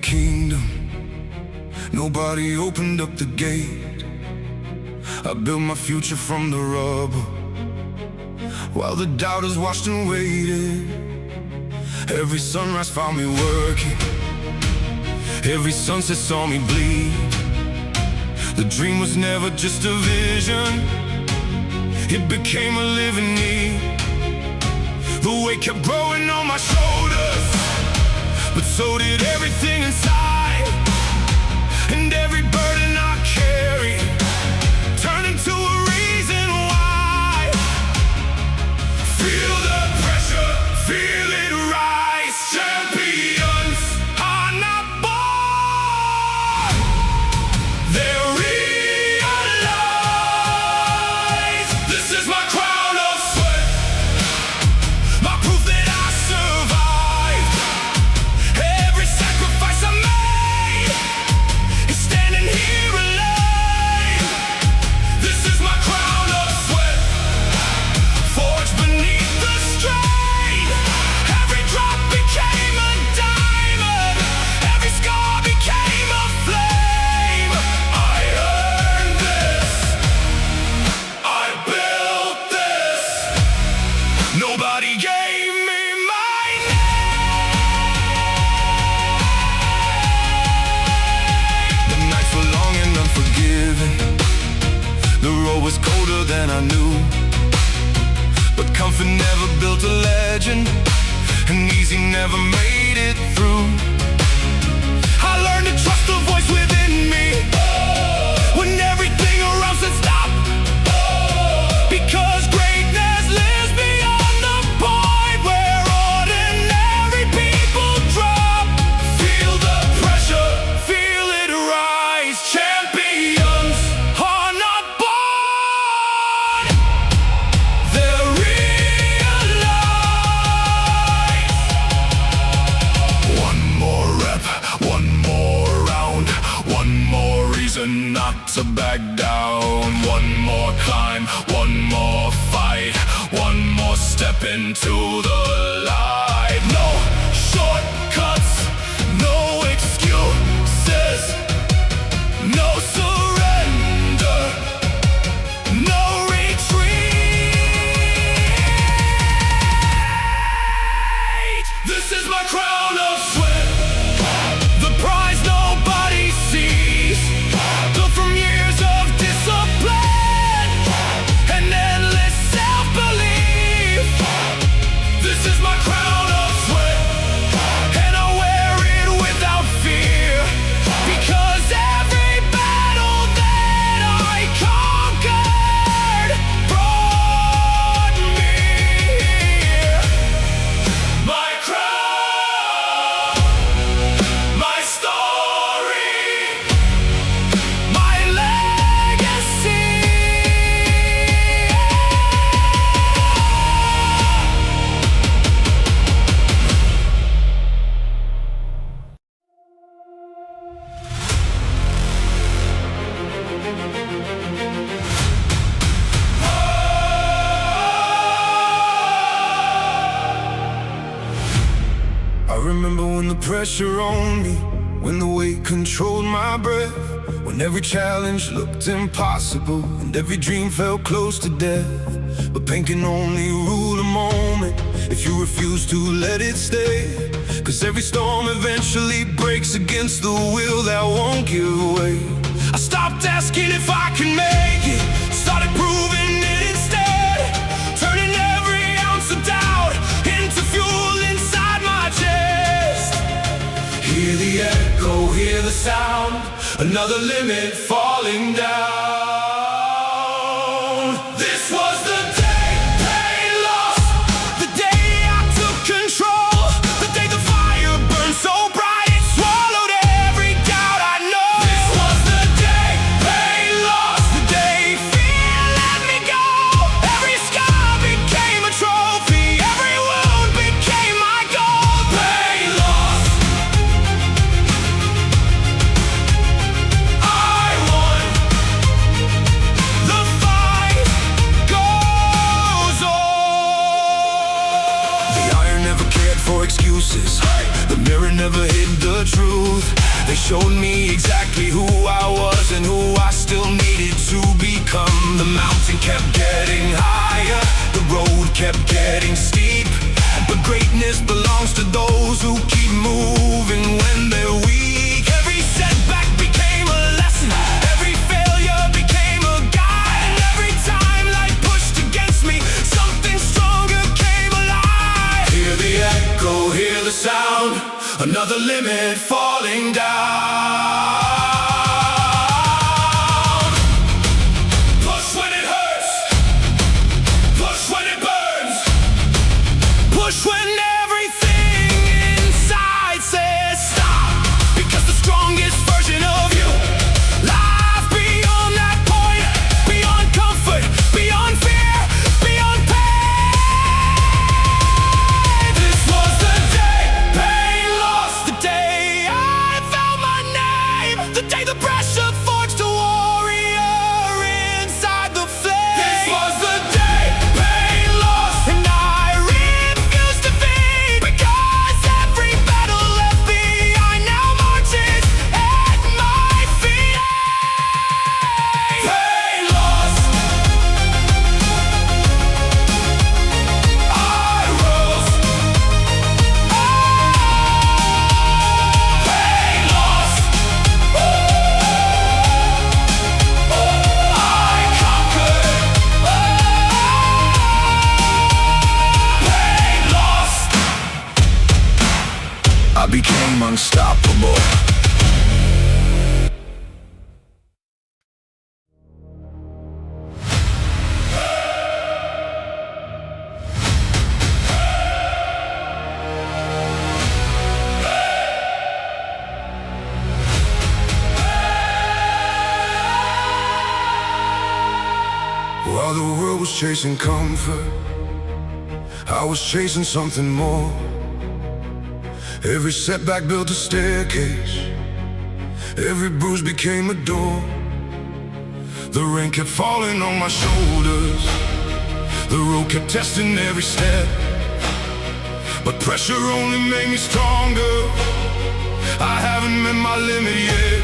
kingdom, nobody opened up the gate. I built my future from the rubble, while the doubters watched and waited. Every sunrise found me working, every sunset saw me bleed. The dream was never just a vision, it became a living need. The weight kept growing on my shoulders, but so did everything inside. And every burden I carried turned into a reason why. Feel the pressure, feel it rise. Champions are not born, they're realized. This is my crown of sweat, my proof that I survived. Every sacrifice I made is standing here alive. This is my crown of sweat, forged beneath the strain. Every drop became a diamond, every scar became a flame. I earned this, I built this. Nobody gave me my name. The nights were long and unforgiving, the road was colder than I knew. But comfort never built a legend, and easy never made it through. I learned to trust the voice within me, when everything around said stop. Because greatness lives beyond the point where ordinary people drop. Feel the pressure, feel it rise. Champions are not born, they're realized. One more rep, one more round, one more reason not to back down. One more climb, one more fight, one more step into the light. No shortcuts, no excuses, no surrender, no retreat. This is my crown of sweat, the prize nobody sees, built from years of discipline and endless self-belief. This is my crown of sweat, and I wear it without fear, because every battle that I conquered brought me here. My crown, my story, my legacy. I remember when the pressure on me, when the weight controlled my breath, when every challenge looked impossible and every dream felt close to death. But pain can only rule a moment if you refuse to let it stay. Cause every storm eventually breaks against the will that won't give way. I stopped asking if I could make it, started proving it instead, turning every ounce of doubt into fuel inside my chest. Hear the echo, hear the sound, another limit falling down. This was the day pain lost, the day I took control, the day the fire burned so bright it swallowed every doubt I know. This was the day pain lost, the day fear let me go. Every scar became a trophy, every wound became my goal. Pain lost, I won. They showed me exactly who I was and who I still needed to become. The mountain kept getting higher, the road kept getting steep, but greatness belongs to those who keep moving when they're weak. Every setback became a lesson, every failure became a guide, and every time life pushed against me, something stronger came alive. Hear the echo, hear the sound, another limit falling down. Push when it hurts, push when it burns, push when everything inside says stop. Because the strongest version of you lies beyond that point, beyond comfort, beyond fear, beyond pain. This was the day pain lost, the day I found my name, the day the pressure forged a warrior inside the flame. This was the day pain lost, and I refused to fade, because every battle left behind now marches at my feet. Pain lost, I rose. Pain lost, I conquered. Pain lost, I became unstoppable. While the world was chasing comfort, I was chasing something more. Every setback built a staircase, every bruise became a door. The rain kept falling on my shoulders, the road kept testing every step, but pressure only made me stronger. I haven't met my limit yet.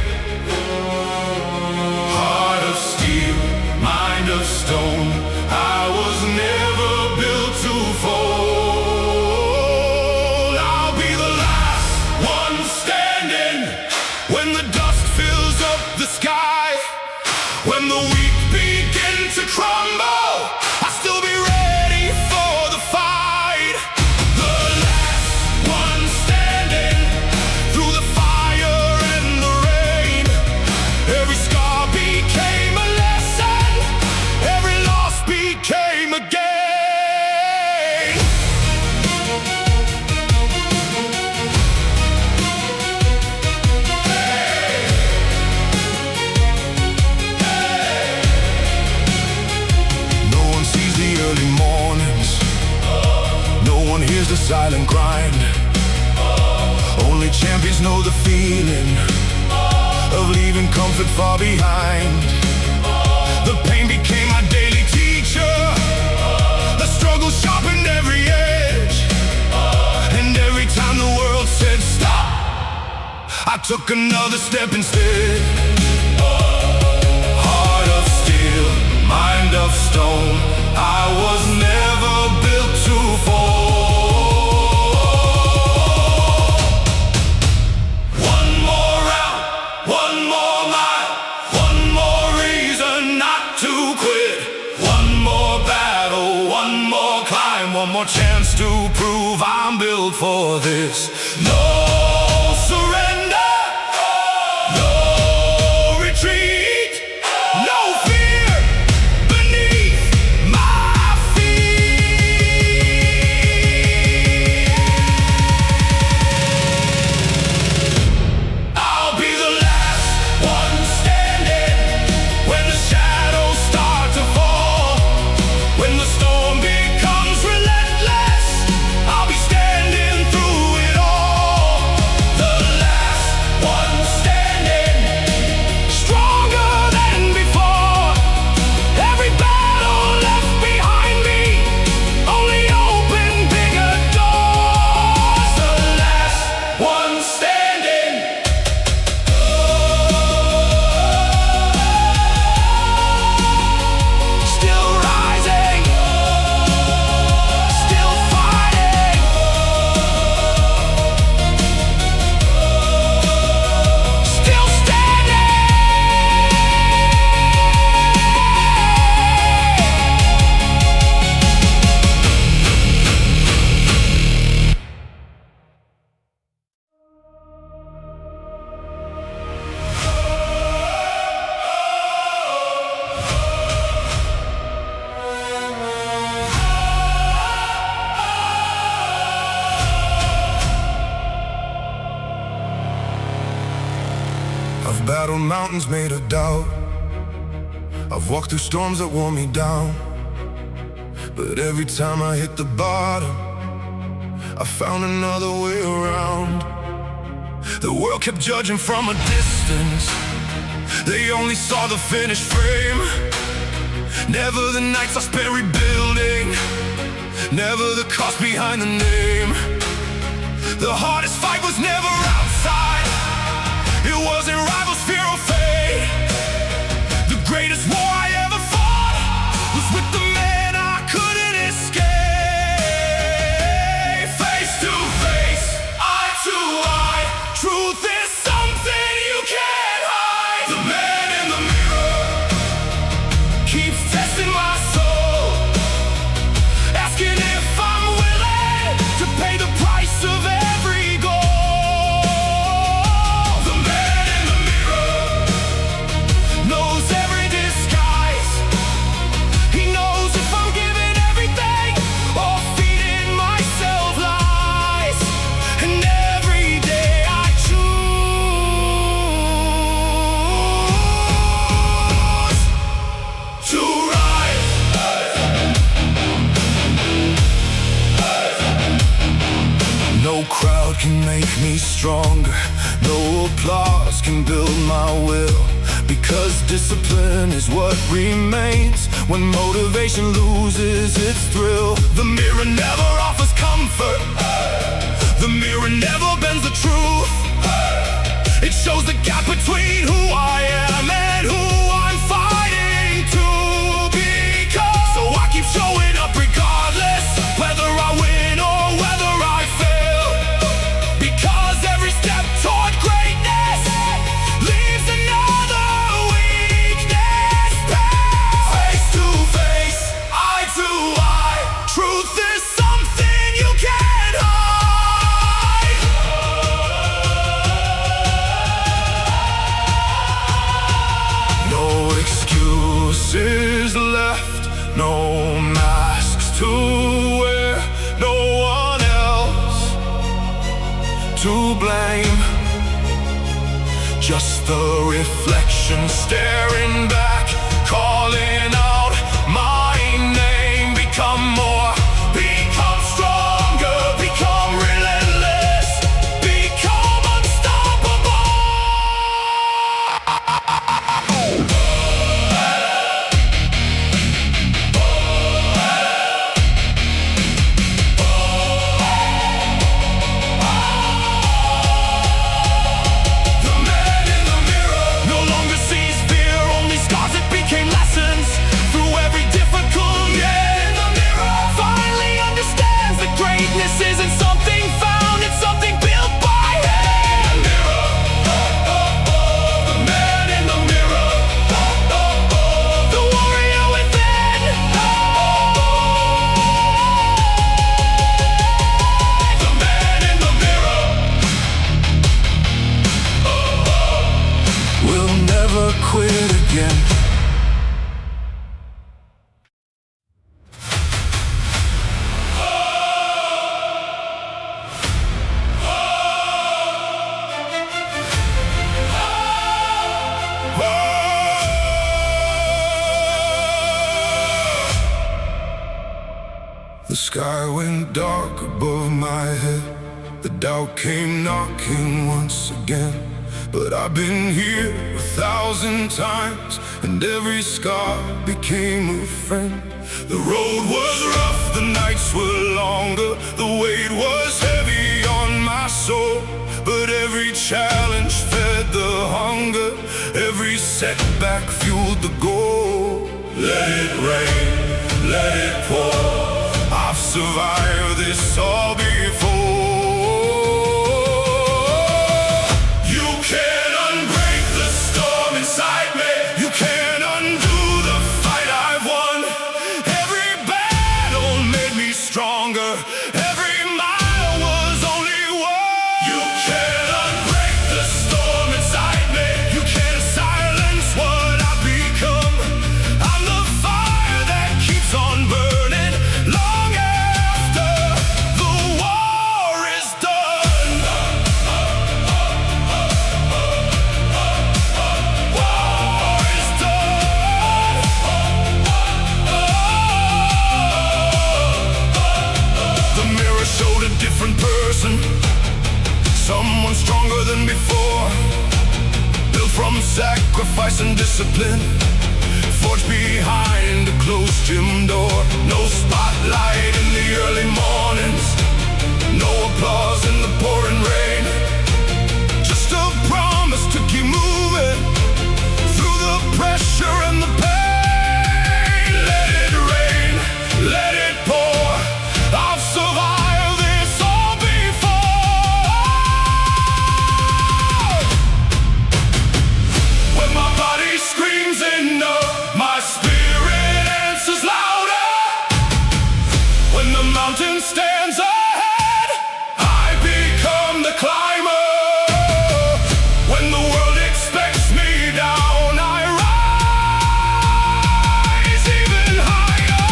Heart of steel, mind of stone, I was never built to fold. I'll be the last one standing when the dust fills up the sky, when the weak begin to crumble, I'll still be ready for the fight. The last one standing through the fire and the rain. Every scar became a lesson, every loss became a gain. No one sees the early mornings, no one hears the silent grind. Only champions know the feeling of leaving comfort far behind. The pain became my daily teacher, the struggle sharpened every edge, and every time the world said stop, I took another step instead. Heart of steel, mind of stone, I was never built to fall. One more round, one more mile, one more reason not to quit. One more battle, one more climb, one more chance to prove I'm built for this. No surrender, no retreat, no fear beneath my feet. I'll be the last one standing when the shadows start to fall, when the storm becomes relentless, I'll be standing through it all. battled mountains made of doubt. I've walked through storms that wore me down, but every time I hit the bottom, I found another way around. The world kept judging from a distance. They only saw the finished frame. Never the nights I spent rebuilding, never the cost behind the name. The hardest fight was never outside. It wasn't rivals, fear or fate. The greatest war I ever fought was with the man I couldn't escape. Face to face, eye to eye, truth is something you can't hide. The man in the mirror keeps testing my soul, asking if I'm willing to pay the price of every goal. The man in the mirror knows every disguise. He knows if I'm giving everything or feeding myself lies. And every day I choose to rise. No crowd can make me stronger, no applause can build my will, because discipline is what remains when motivation loses its thrill. The mirror never offers comfort, the mirror never bends the truth. It shows the gap between who I am and who I'm fighting to become. So I keep showing up regardless, whether I win or whether I fail, because every step toward greatness leaves another weakness past. Face to face, eye to eye, truth is something you can't hide. No excuses left, no masks to wear, no one else to blame. Just the reflection staring back, calling out my name. Become more, become stronger, become relentless, become unstoppable. The man in the mirror no longer sees fear, only scars that became lessons through every difficult day. In the mirror finally understands that greatness isn't something found, it's something built by hand. The man in the mirror, the warrior within. The man in the mirror will never quit again. The sky went dark above my head. The doubt came knocking once again. But I've been here 1,000 times, and every scar became a friend. The road was rough, the nights were longer, the weight was heavy on my soul. But every challenge fed the hunger, every setback fueled the goal. Let it rain, let it pour, I've survived this all before. You can't unbreak the storm inside me, you can't undo the fight I've won. Every battle made me stronger, every mile was only one. You can't unbreak the storm inside me, you can't silence what I've become. I'm the fire that keeps on burning long after the sacrifice and discipline, forged behind a closed gym door. No spotlight in the early mornings, no applause in the pouring rain. Just a promise to keep moving through the pressure and the pain. Let it rain, let it pour, I've survived this all before. When my body screams enough, my spirit answers louder. When the mountain stands ahead, I become the climber. When the world expects me down, I rise even higher.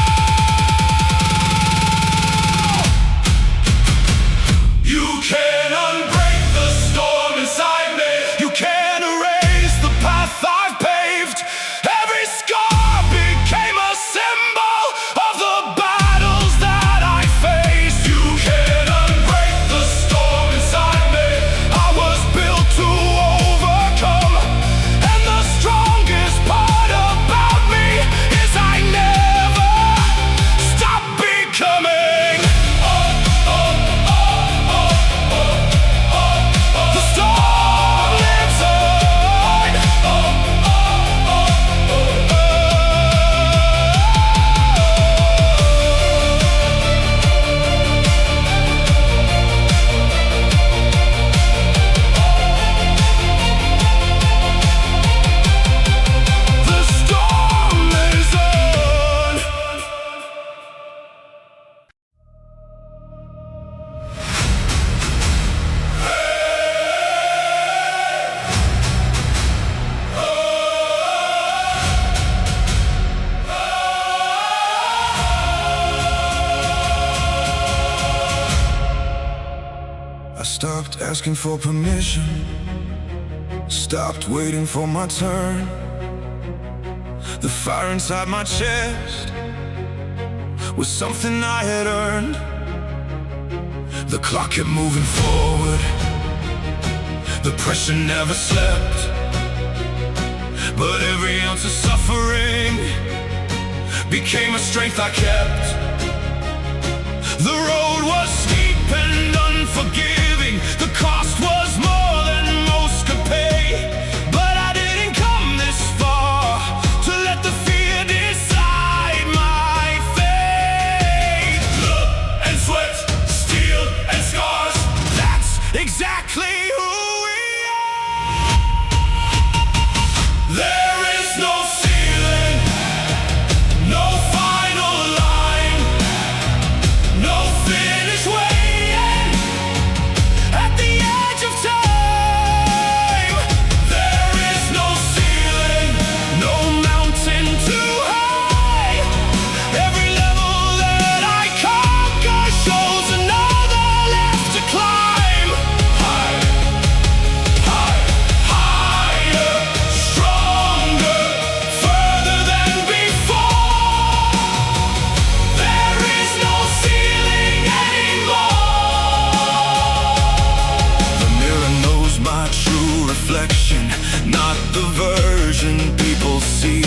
You can't unbreak the storm inside me. You can't erase the path I've paved. Every scar became a symbol of the battles that I faced. You can't unbreak the storm inside me. I was built to overcome, and the strongest part about me is I never stop becoming. The storm lives on. The storm lives on. I stopped asking for permission, stopped waiting for my turn. The fire inside my chest was something I had earned. The clock kept moving forward, the pressure never slept. But every ounce of suffering became a strength I kept. The road was steep and unforgiving, the cost was more than most could pay. But I didn't come this far to let the fear decide my fate. Blood and sweat, steel and scars, that's exactly who we are. There is no ceiling, no final line, no finish waiting at the edge of time. There is no ceiling, no mountain too high. Every level that I conquer shows another left to climb. Higher, higher, stronger, further than before. There is no ceiling anymore. The mirror knows my true reflection, not the version people see.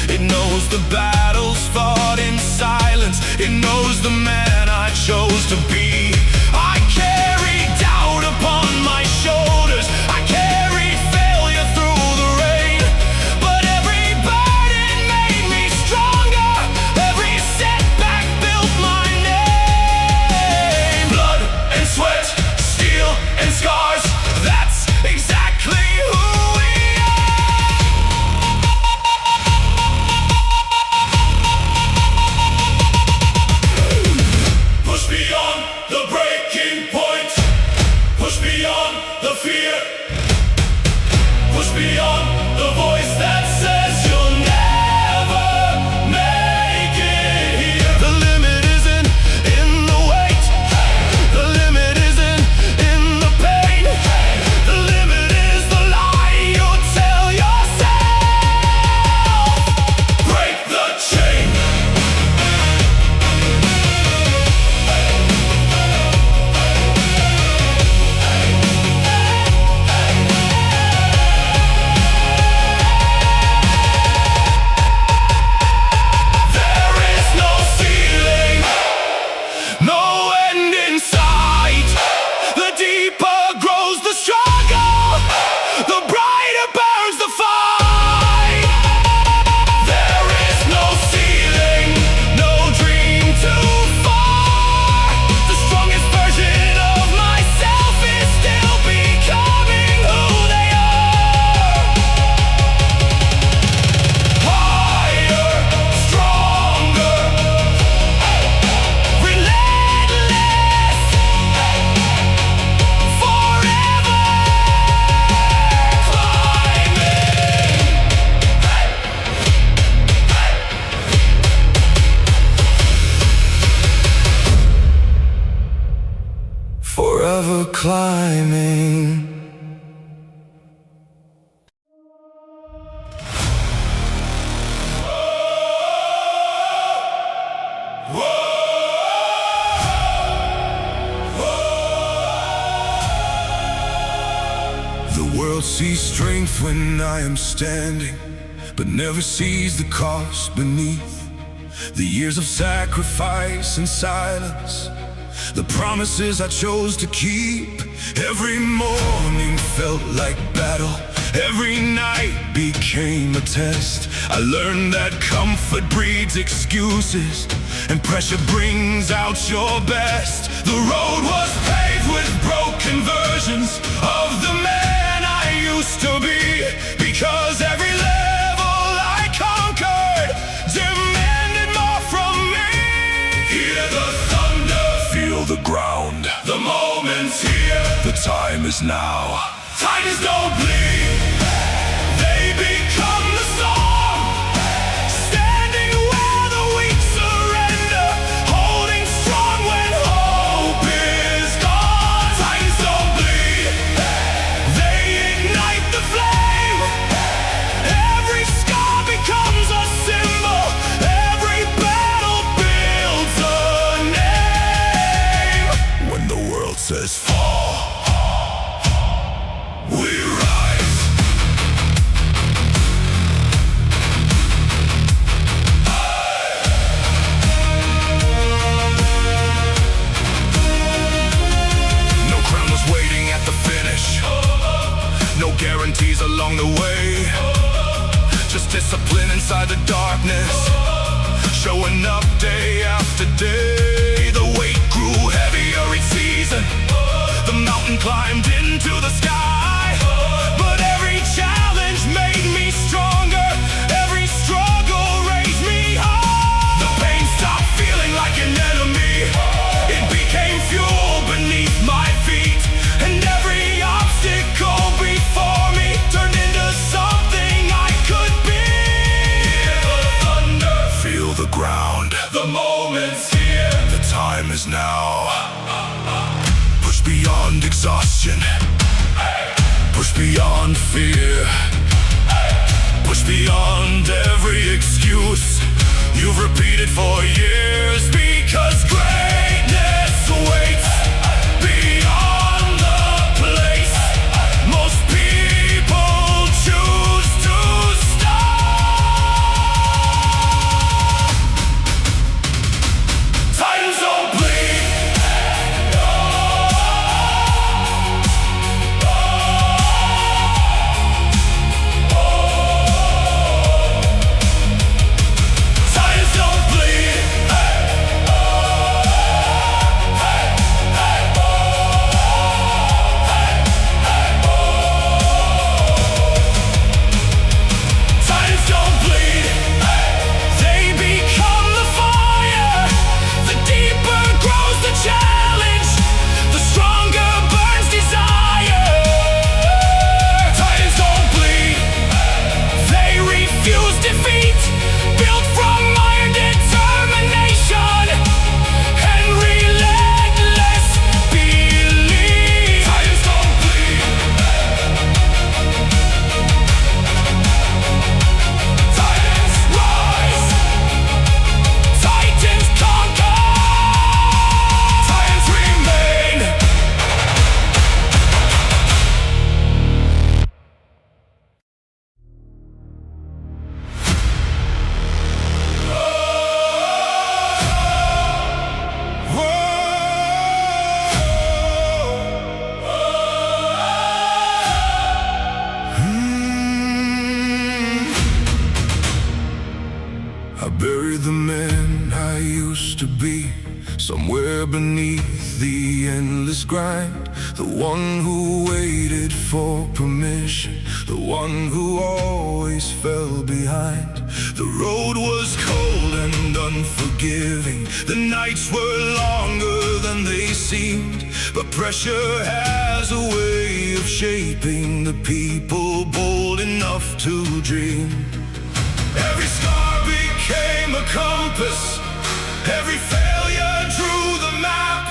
It knows the battles fought in silence. It knows the man I chose to be. I carry doubt upon my shoulders, I carry failure through the rain. But every burden made me stronger, every setback built my name. Blood and sweat, steel and scars, that's exactly who we are. Push beyond the climbing. The world sees strength when I am standing, but never sees the cost beneath. The years of sacrifice and silence, the promises I chose to keep. Every morning felt like battle, every night became a test. I learned that comfort breeds excuses, and pressure brings out your best. The road was paved with broken versions of the man I used to be, because every level I conquered demanded more from me. Hear the thunder, feel the ground. The moment's here, the time is now. Titans don't bleed, they become the storm, standing where the weak surrender, holding strong when hope is gone. Titans don't bleed, they ignite the flame. Every scar becomes a symbol, every battle builds a name. When the world says fall, we rise. No crown was waiting at the finish, no guarantees along the way, just discipline inside the darkness, showing up day after day. The weight grew heavier each season, the mountain climbed into the sky, but every challenge made me stronger, every struggle raised me high. The pain stopped feeling like an enemy, it became fuel beneath my feet, and every obstacle before me turned into something I could be. Hear the thunder, feel the ground. The moment's here, the time is now. Push beyond exhaustion, push beyond fear, push beyond every excuse you've repeated for years, because greatness waits beyond the place most people choose to stop. Titans don't bleed, Titans don't bleed. Titans don't bleed, they become the fire. The deeper grows the challenge, the stronger burns desire. Titans don't bleed, they refuse defeat, built from iron determination and relentless belief. Titans don't bleed, Titans rise, Titans conquer, Titans remain. I buried the man I used to be, somewhere beneath the endless grind. The one who waited for permission, the one who always fell behind. The road was cold and unforgiving, the nights were longer than they seemed, but pressure has a way of shaping the people bold enough to dream. Every scar became a compass, every failure drew the map,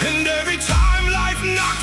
and every time life knocked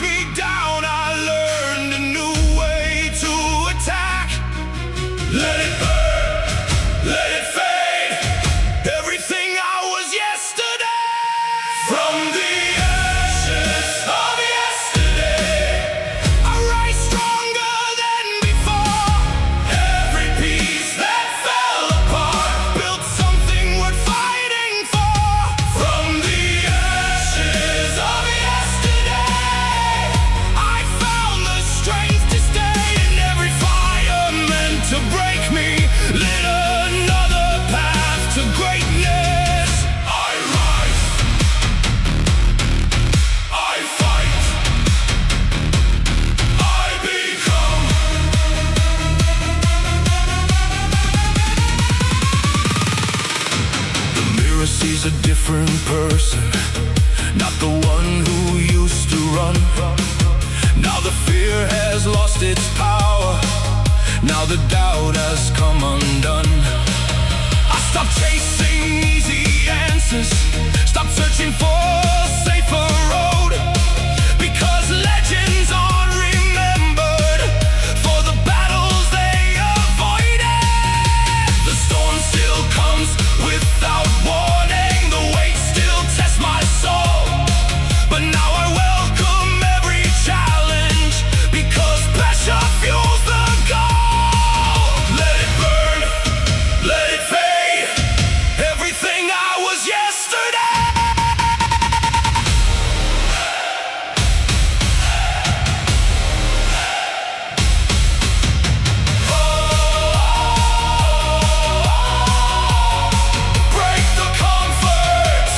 different person, not the one who used to run. Now the fear has lost its power, now the doubt has come undone. I stopped chasing easy answers, stopped searching for a safer road, because legends aren't remembered for the battles they avoided. The storm still comes without warning, the weight still tests my soul, but now I welcome every challenge, because passion fuels the goal. Let it burn, let it fade, everything I was yesterday. Break the comfort.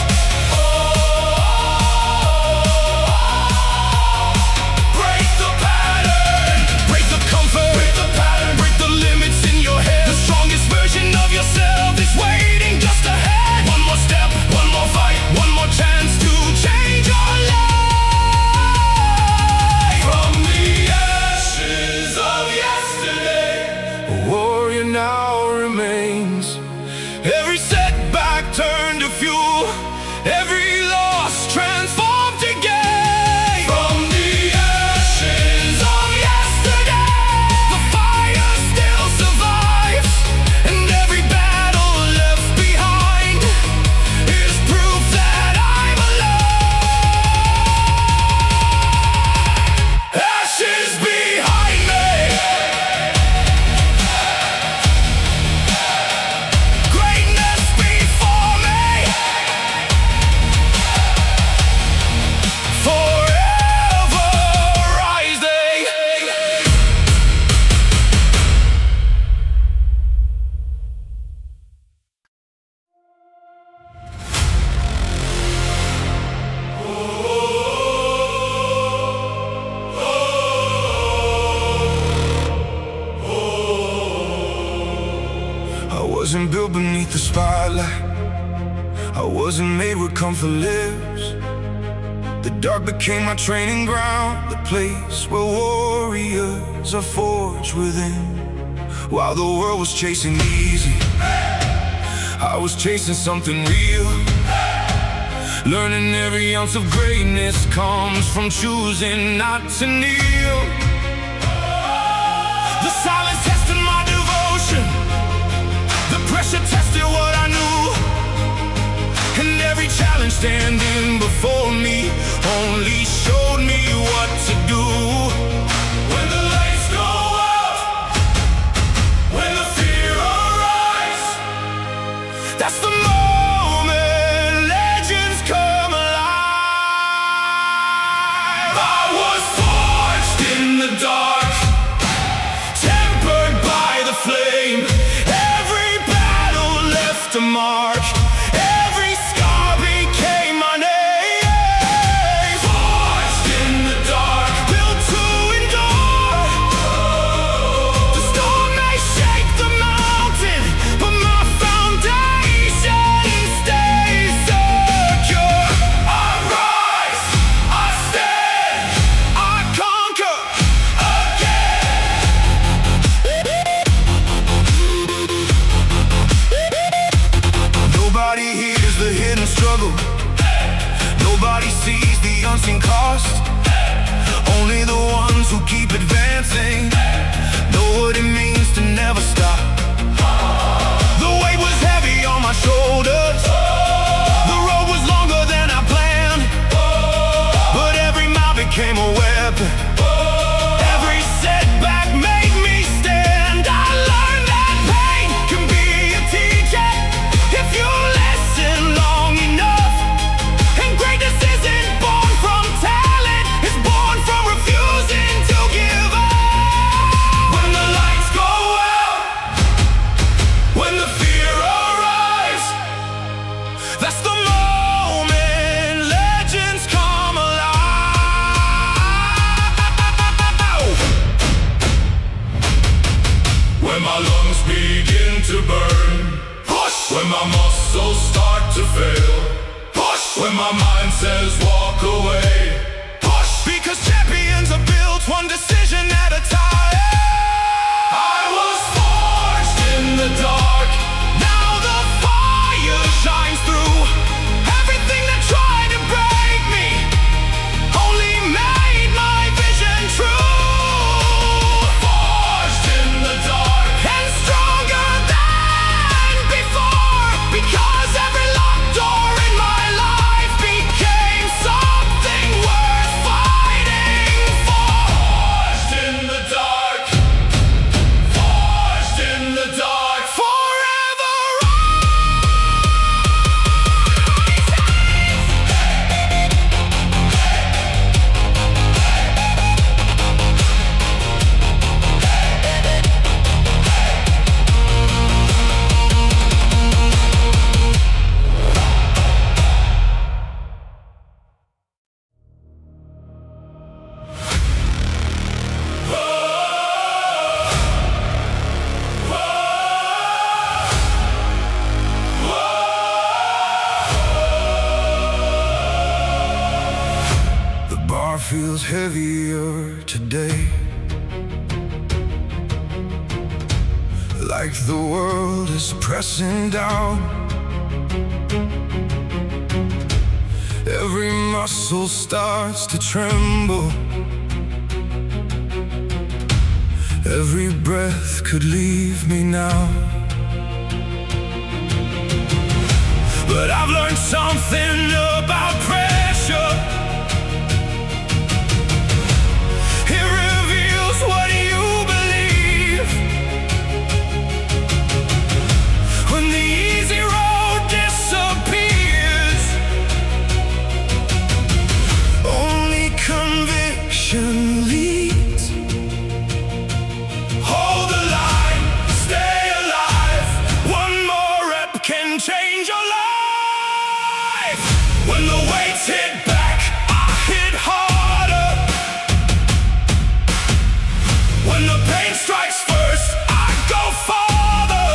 Break the pattern. Break the comfort. Break the pattern. Break the limits in your head. The strongest version of yourself is waiting just ahead. One more step, one more fight, one more chance to change your life. From the ashes of yesterday, a warrior now remains. Every setback turned to fuel, every loss transformed to gain. From the ashes of yesterday, the fire still survives, and every battle left behind is proof that I'm alive. Ashes behind me, greatness before me, forever rising. I wasn't built beneath the spotlight, I wasn't made with comfort lips. The dark became my training ground, the place where warriors are forged within. While the world was chasing easy, I was chasing something real. Learning every ounce of greatness comes from choosing not to kneel. The silence tested my devotion, the pressure tested what I knew, and every challenge standing before me only showed me what to do. When the lights go out, when the fear arises, that's the moment legends come alive. I was forged in the dark, tempered by the flame. Every battle left a mark, every scar became my name. Forged in the dark, built to endure. The storm may shake the mountain, but my foundation stays secure. I rise, I stand, I conquer again. Nobody hears the hidden struggle, nobody sees the unseen cost. Only the ones who keep advancing know what it means to never stop. The weight was heavy on my shoulders, the road was longer than I planned, but every mile became a weapon, every setback made me stand. I learned that pain can be a teacher if you listen long enough, and greatness isn't born from talent, it's born from refusing to give up. When the lights go out, when the fear arrives, that's the moment legends come alive. When my lungs begin to burn, push. When my muscles start to fail, When my mind says walk away, push. Because champions are built one decision at a time. I was forged in the dark. Now the fire shines through. Everything that tried to break me only made my vision true. Forged in the dark and stronger than before. Because every locked door in my life became something worth fighting for. Forged in the dark. Forged in the dark. Forever the bar feels heavier today, like the world is pressing down. Every muscle starts to tremble. Every breath could leave me now. But I've learned something about pressure. It reveals what you believe. When the easy road disappears, only conviction leads. Hold the line, stay alive. One more rep can change your life. When the weights hit back, I hit harder. When the pain strikes first, I go farther.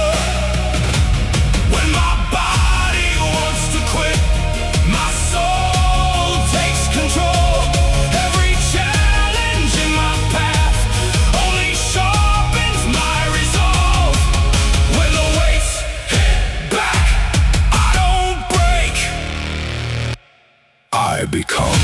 When my body wants to quit, my soul takes control. Every challenge in my path only sharpens my resolve. When the weights hit back, I don't break, I become.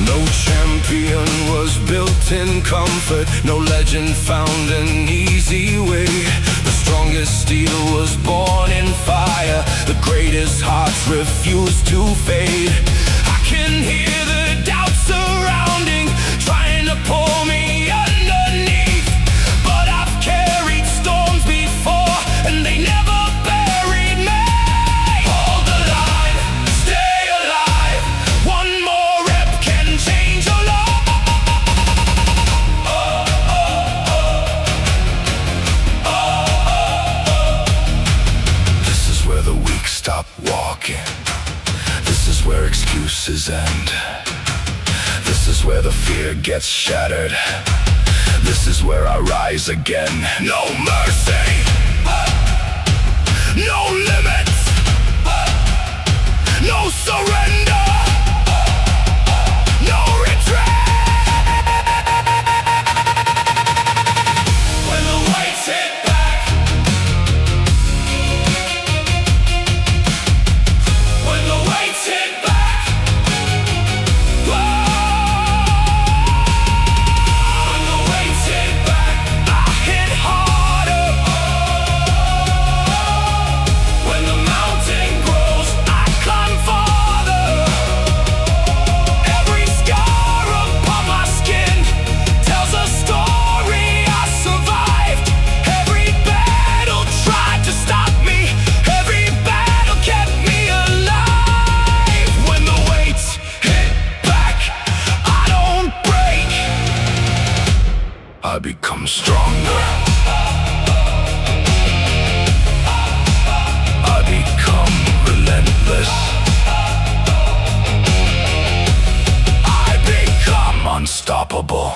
No champion was built in comfort. No legend found an easy way. The strongest steel was born in fire. The greatest hearts refuse to fade. I can hear the doubt surrounding, trying to pull me underneath. But I've carried storms before, and they never buried me. Hold the line, stay alive. One more rep can change your life. This is where the weak stop walking. This is where excuses end. This is where the fear gets shattered. This is where I rise again. No mercy, no limits, no surrender, no retreat. When the weights hit back, when the weights hit back, when the weights hit back, I hit harder. When the mountain grows, I climb farther. Every scar upon my skin tells a story I survived. Every battle tried to stop me. Every battle kept me alive. When the weights hit back, I don't break, I become stronger. I become relentless. I become unstoppable.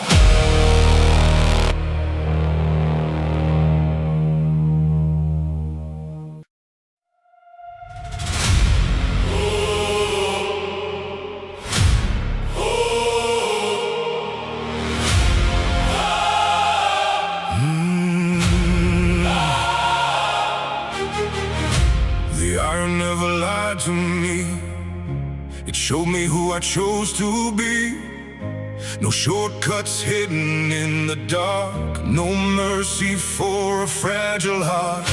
chose to be. No shortcuts hidden in the dark, no mercy for a fragile heart.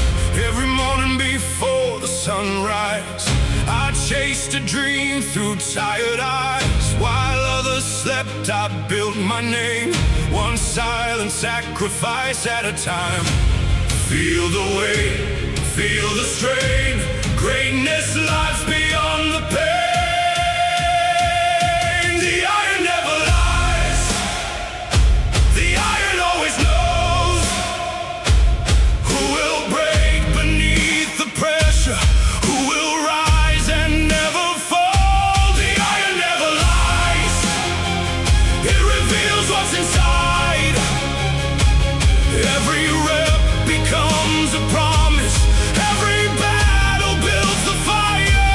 Every morning before the sunrise, I chased a dream through tired eyes. While others slept, I built my name, one silent sacrifice at a time. Feel the weight, feel the strain. Greatness lies beyond the pain. The iron never lies. The iron always knows who will break beneath the pressure, who will rise and never fall. The iron never lies. It reveals what's inside. Every rep becomes a promise. Every battle builds the fire.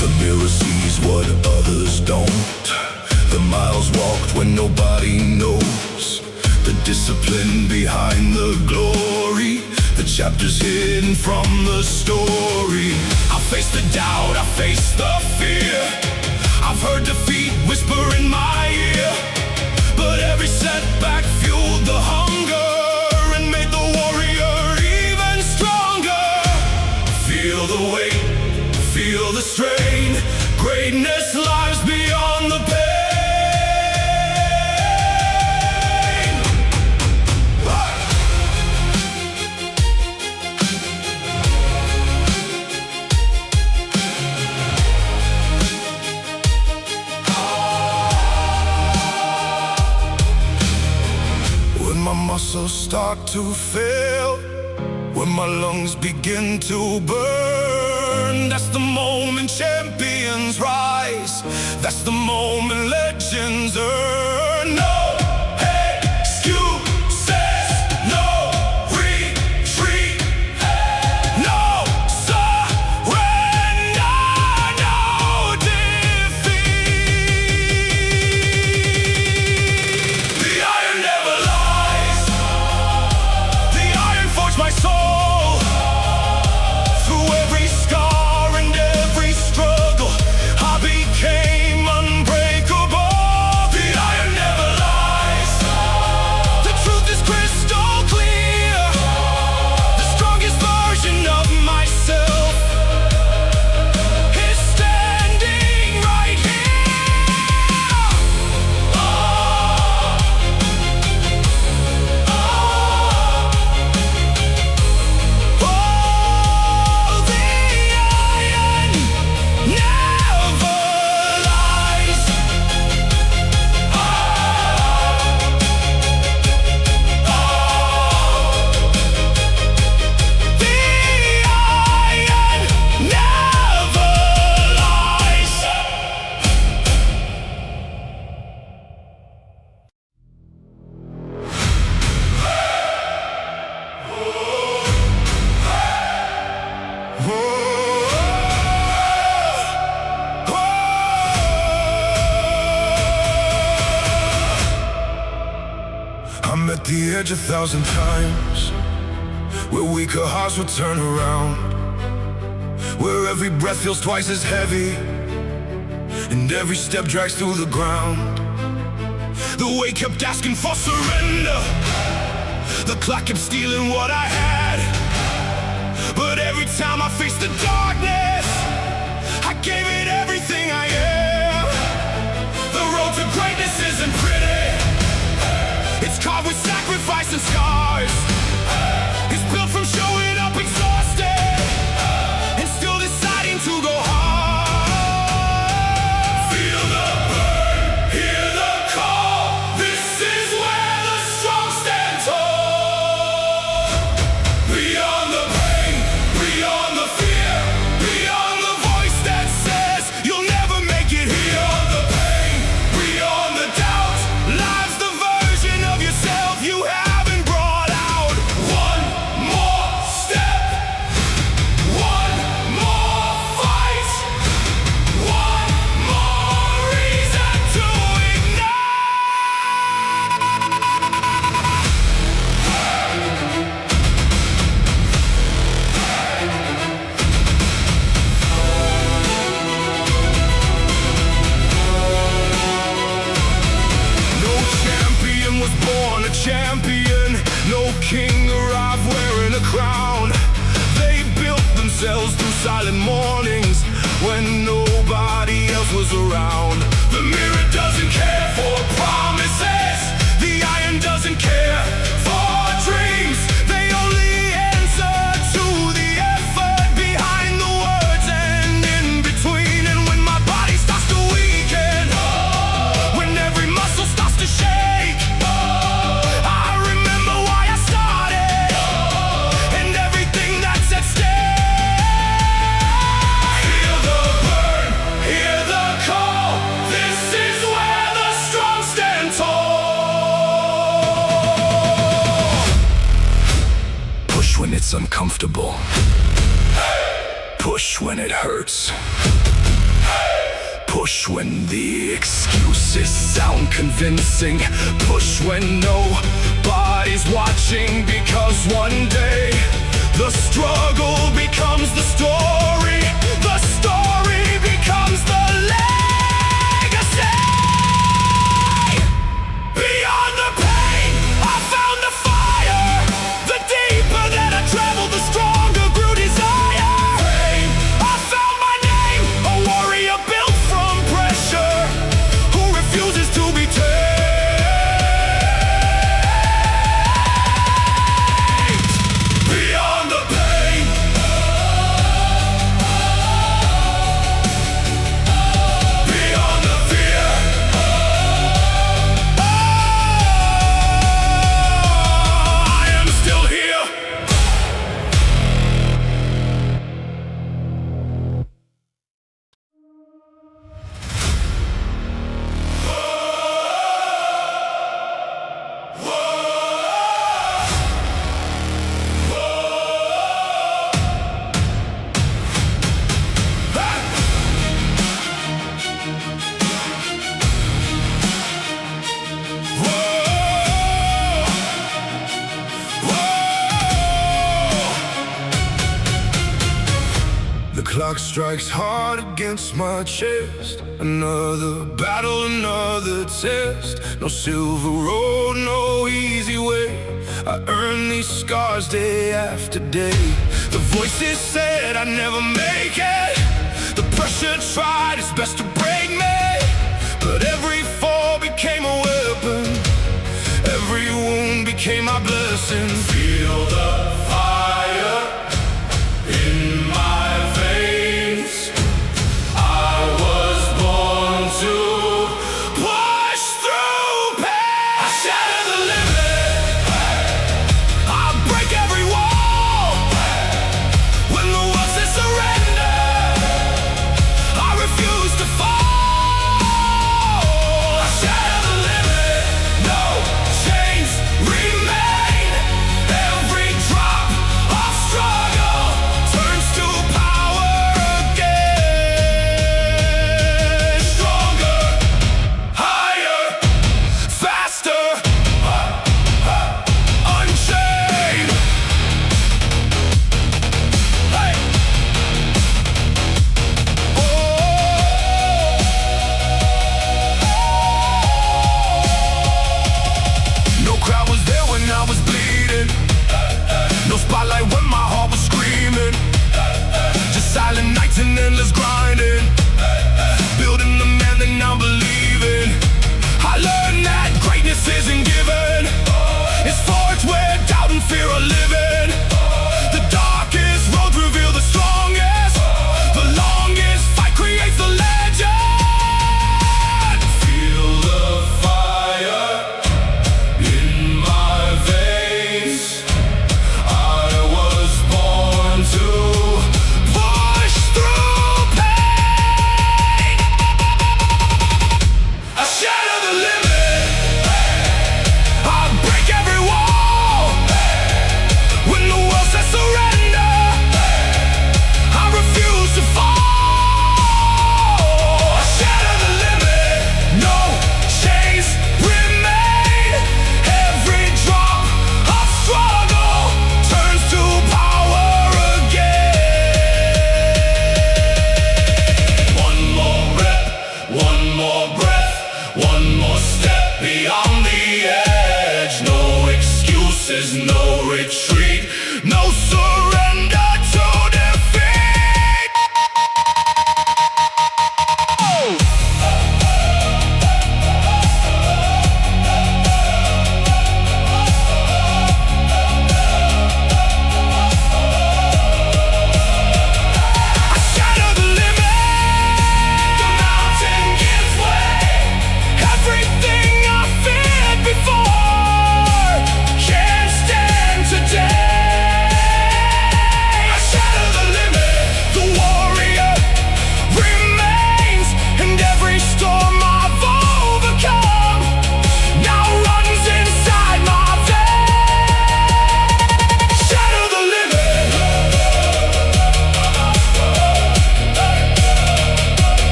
The mirror sees what others don't. The miles walked when nobody knows. The discipline behind the glory. The chapters hidden from the story. I face the doubt, I face the fear. I've heard defeat whisper in my ear. But every setback fueled the hunger and made the warrior even stronger. Feel the weight, feel the strain. Greatness lies beyond the pain. When my muscles start to fail, when my lungs begin to burn, that's the moment champions rise. That's the moment legends earn. No excuses, no retreat, no surrender, no defeat. The iron never lies. The iron forged my soul. Through every scar and every struggle, I became unbreakable. The iron never lies. The truth is crystal clear. The strongest version of myself is standing right here. Oh, the iron never lies. The iron never lies. I'm at the edge 1,000 times, where weaker hearts will turn around, where every breath feels twice as heavy, and every step drags through the ground. The weight kept asking for surrender. The clock kept stealing what I had. But every time I faced the darkness, I gave it everything I am. The road to greatness isn't pretty. It's carved with sacrifice and scars. It's built from showing up exhausted and still deciding to go hard. Feel the burn, hear the call. This is where the strong stand tall. Beyond the pain, beyond the fear, beyond the voice that says you'll never make it here. Beyond the pain, beyond the doubt, lies the version of yourself you haven't brought. silent mornings when nobody else was around. The mirror doesn't care for promises, the iron doesn't care for dreams. They only answer to the effort behind the words and in between. And when my body starts to weaken, when every muscle starts to shake, I remember why I started and everything that's at stake. Feel the burn, hear the call. This is where the strong stand tall. Push when it's uncomfortable. Push when it hurts. Push when the excuses sound convincing. Push when nobody's watching, because one day the struggle becomes the story. The story becomes the legacy. Beyond the pain, I found the fire. The deeper that I travel, the stronger grew desire. I found my name, a warrior built from pressure, who refuses to be tamed. Beyond the pain, beyond the fear, I am still here. The clock strikes hard against my chest. Another battle, another test. No silver road, no easy way. I earn these scars day after day. The voices said I'd never make it. The pressure tried its best to break me, but every fall became a weapon. Every wound became my blessing. Feel the fire in my veins. I was born to push through pain. I shatter the limit, I break every wall. When the world says surrender, I refuse to fall. I shatter the limit, no chains remain.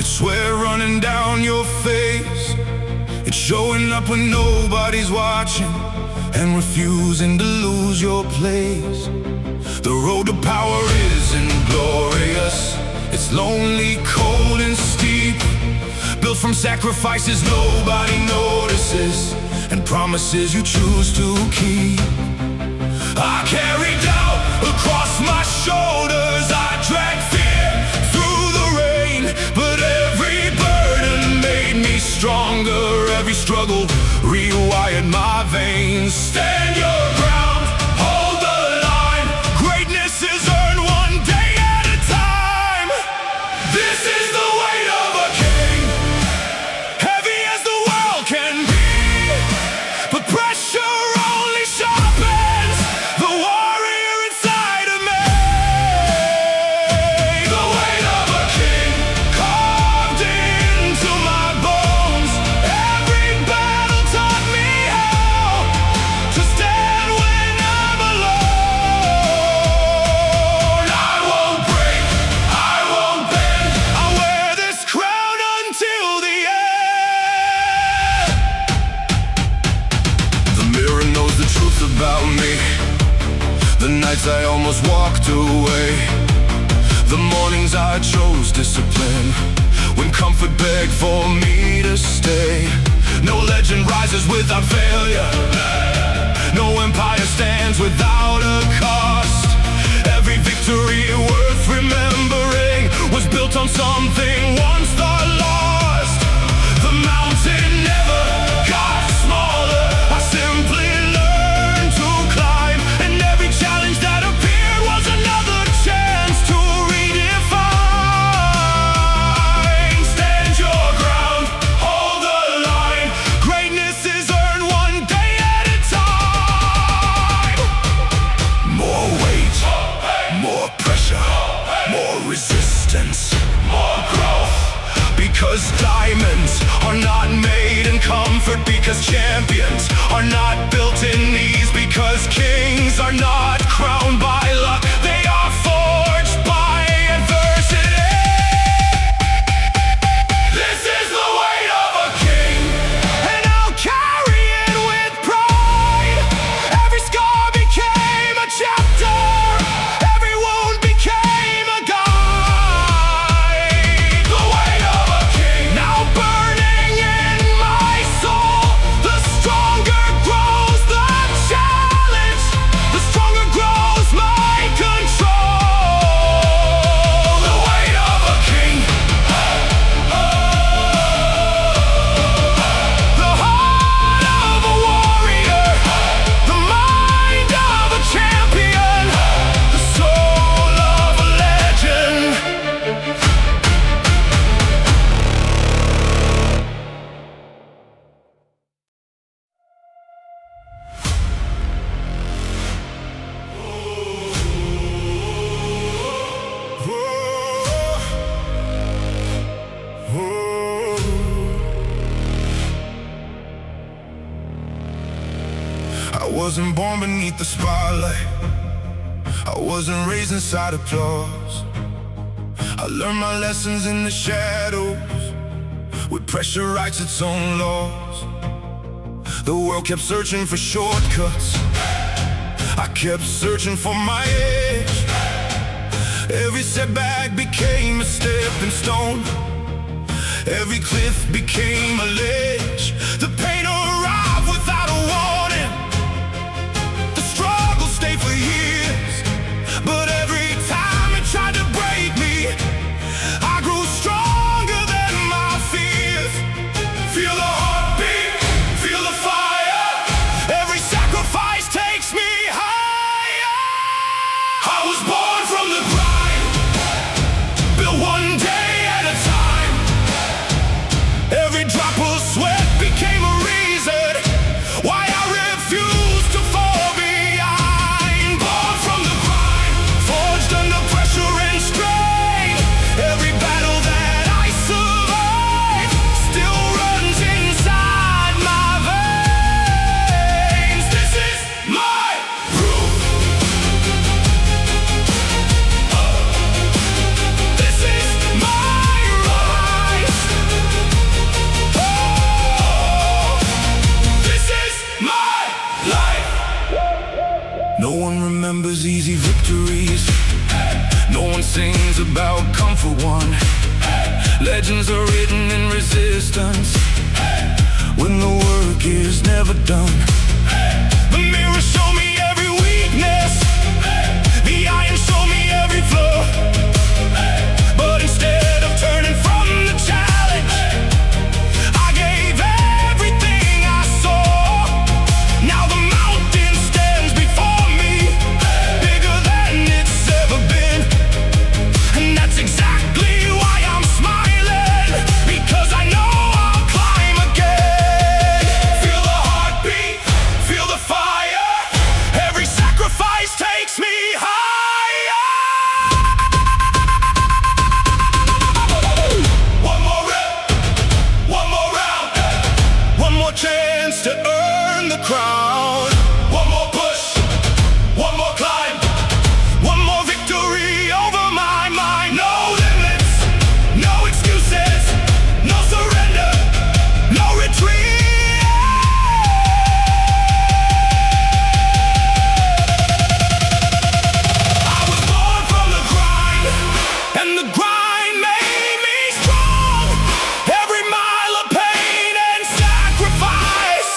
It's sweat running down your face. It's showing up when nobody's watching and refusing to lose your place. The road to power isn't glorious. It's lonely, cold and steep, built from sacrifices nobody notices and promises you choose to keep. I carry doubt across my shoulders. I drag fear through the rain, but every burden made me stronger. Every struggle rewired my veins. Stand your ground, hold the line. Greatness is earned one day at a time. This is the weight of a king, heavy as the world can be, but pressure only sharpens the warrior inside of me. The weight of a king carved into my bones. Every battle taught me how to stand when I'm alone. I won't break, I won't bend. I'll wear this crown until the end. The mirror knows the truth about me. The nights I almost walked away. The mornings I chose discipline when comfort begged for me to stay. No legend rises without failure. No empire stands without a cost. Every victory worth remembering was built on something once thought lost. The mountain never got smaller. I simply learned to climb, and every challenge that appeared was another chance to redefine. Stand your ground, hold the line. Greatness is earned one day at a time. More weight, more pressure, more resistance, more growth. Because diamonds are not made in comfort. Because champions are not built in ease. Because kings are not crowned by luck. They are forged by adversity. This is the weight of a king, and I'll carry it with pride. Every scar became a chapter. Every wound became a guide. The weight of a king now burning in my soul. The stronger grows the challenge. The stronger grows my control. The weight of a king. The heart of a warrior. The mind of a champion. The soul of a legend. I wasn't born beneath the spotlight. I wasn't raised inside applause. I learned my lessons in the shadows, with pressure writes its own laws. The world kept searching for shortcuts. I kept searching for my edge. Every setback became a stepping stone. Every cliff became a ledge. The pain arrived without a warning. The struggle stayed for years. But every time it tried to break me, I grew stronger than my fears. Feel the heartbeat, feel the fire. Every sacrifice takes me higher. I was born from the grind, built one day at a time. Every drop of sweat became a Legends are written in resistance, when the work is never done. The mirror show me every weakness, the iron show me every flaw. But instead of turning from the challenge, I gave everything I saw. Now the mountain stands before me, bigger than it's ever been. And that's exactly why I'm smiling, because I know I'll climb again. Feel the heartbeat, feel the fire. Every sacrifice takes me higher. One more rep, one more round, one more chance to earn the crown. One more push, one more climb, one more victory over my mind. No limits, no excuses, no surrender, no retreat. I was born from the grind, and the grind made me strong. Every mile of pain and sacrifice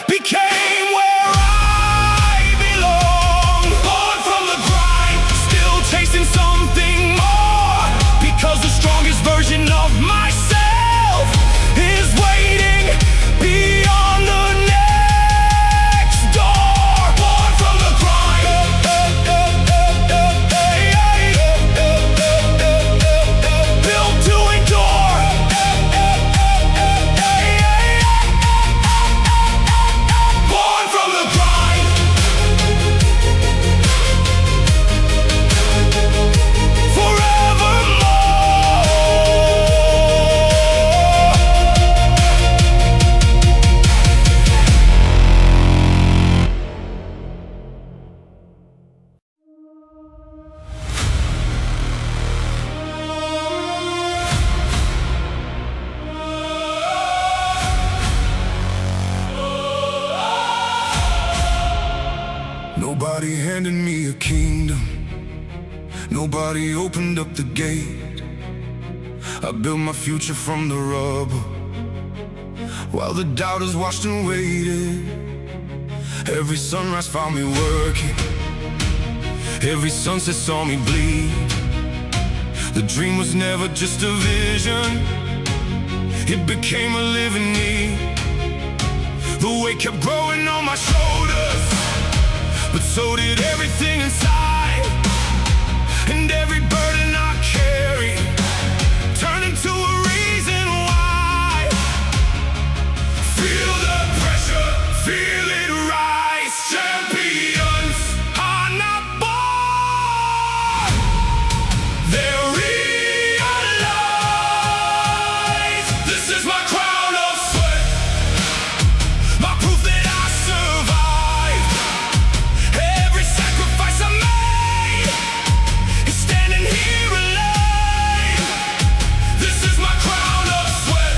became where I belong. Born from the grind, still chasing something more, because the strongest version of myself is waiting beyond the next door. Born from the grind, built to endure. Born from the grind, nobody handed me a kingdom, nobody opened up the gate. I built my future from the rubble, while the doubters watched and waited. Every sunrise found me working, every sunset saw me bleed. The dream was never just a vision, it became a living need. The weight kept growing on my shoulders, but so did everything inside. And every burden I carry turned into a reason why. Feel the pressure, feel it rise. Champions are not born, they're realized. This is my crown of sweat, my proof that I survived. Every sacrifice I made is standing here alive. This is my crown of sweat,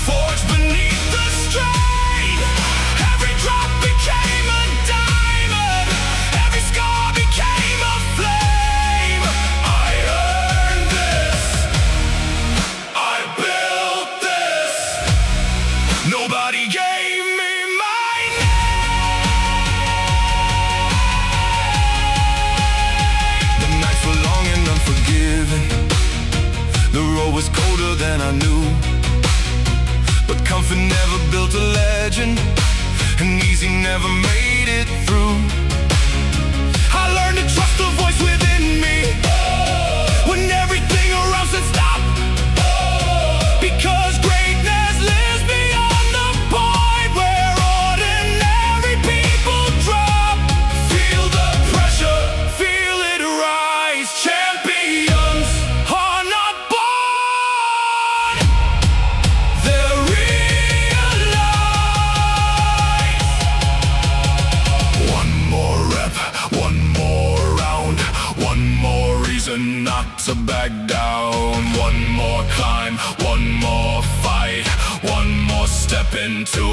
forged beneath the strain. Every drop became a diamond, every scar became a flame. I earned this, I built this. Nobody gave me my name. The nights were long and unforgiving, the road was colder than I knew. But comfort never built a legend, and easy never made it through. I learned to trust the voice within me, when everything around said stop. Because greatness lives beyond the point where ordinary people drop. Feel the pressure, feel it rise. Champions are not born, they're realized. One more rep, one more round, one more reason not to back down. One more climb, one more fight, one more step into